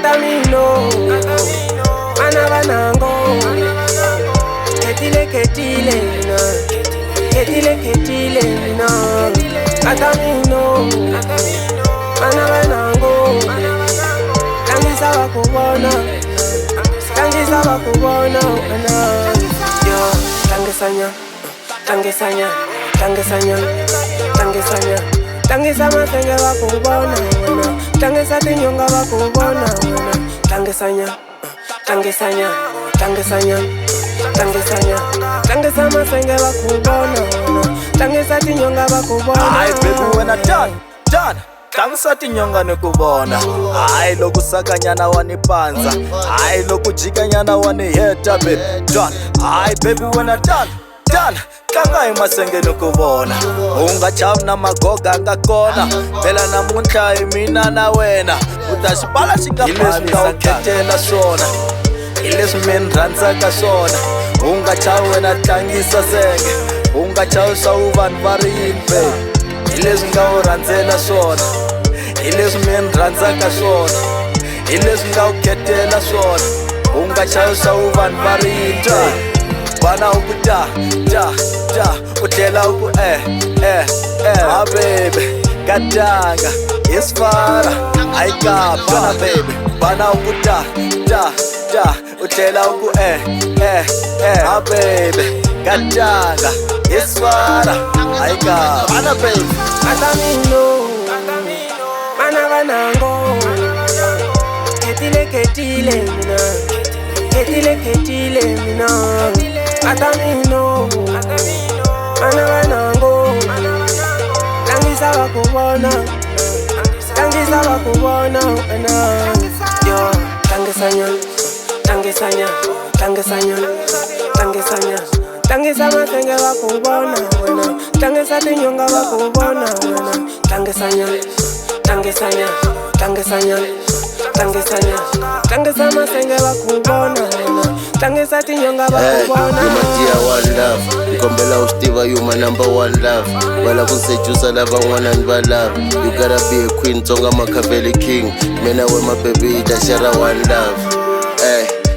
Katamino, Manabanango, Ketile, no. Katamino, Manabanango, Tangisa wakubona, yo, Tangisa masenge wakubona, Tangisa tinyonga wakubona, Tangisa masenge wakubona, Tangisa tinyonga wakubona. Ay baby when I done Tangisa tinyonga nikubona. Ay loku sakanyana wanipanza. Ay loku jikanyana waniheta baby done. Ay baby when I done Kanga imasenge nikubona. Ungachawu na magoga ngakona. Phela namuntlha mina na wena Udashibala xingaphandla ukhetela swona. Ileswi mini rhandzaka swona. Ungachawu wena tlangisa senge. Ungachawu swa vanhu va ri yini baby. Ileswi nga u rhandzela swona. Ileswi mini rhandzaka swona. Ileswi nga u khetela swona. Ungachawu swa vanhu va ri yini baby. Bana uku u tlhela uku ah baby katanga isfara ayika bana baby. Bana uku u tlhela uku ah baby katanga isfara ayika bana baby. Katamino, Manabanango, Ketile, mina. Katamino, Manabanango, Tangisa wakubona, yo, Tangisa masenge wakubona, Tangisa tinyonga wakubona, Tangisa masenge wakubona, Tangisa tinyonga wakubona. You my dear one love, Nkombela ustiva you my number one love. Wala kusejusa lava and va love. You gotta be a queen, Tonga Machiavelli king. Mina with my baby, itashare one love.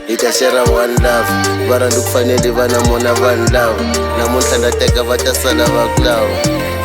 Itashare one love. Vara ndikufanele vana mona one love. Namuntlha ndateka vatasala vaklawa.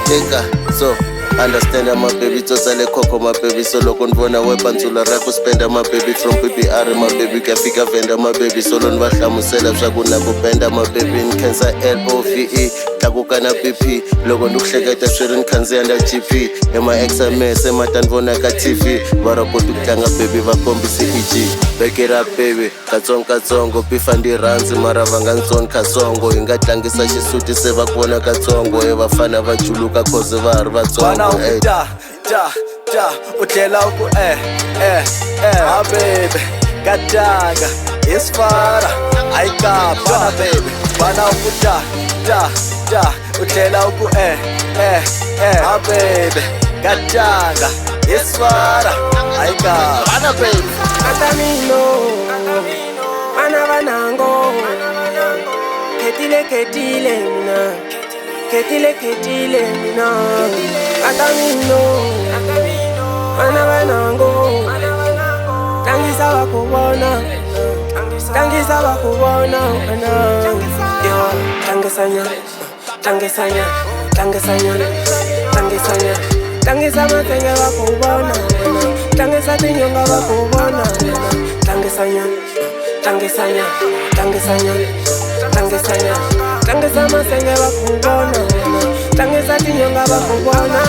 Teka, so understand my baby, totally coco my baby. So loko nvona wepantsula ra ku spenda my baby from PPR my baby kafika venda my baby. Solo nivahlamusela swa ku na ku benda my baby in cancer LOVE tlakuka na BP. Loko ndikuhleketa swi ri ni khandziya na GP ema-XMS ematani vona ka TV va rapoti ku tlanga baby va kombisi EG. Back it up baby katsongo pifa ndi rhandzi mara va nga ntsoni katsongo. Hi nga tlangisa xisuti se va ku vona katsongo vafana va juluka cause va ha ri vatsongo. U tlhela uku ah baby katanga isfara ayika bana baby. Bana uku u tlhela uku ah baby katanga isfara ayika bana baby. Katamino, Manabanango, Ketile, mina. Katamino, Manabanango, Tangisa wakubona, yo, Tangisa masenge wakubona, Tangisa tinyonga wakubona, Tangisa masenge wakubona, Tangisa tinyonga wakubona.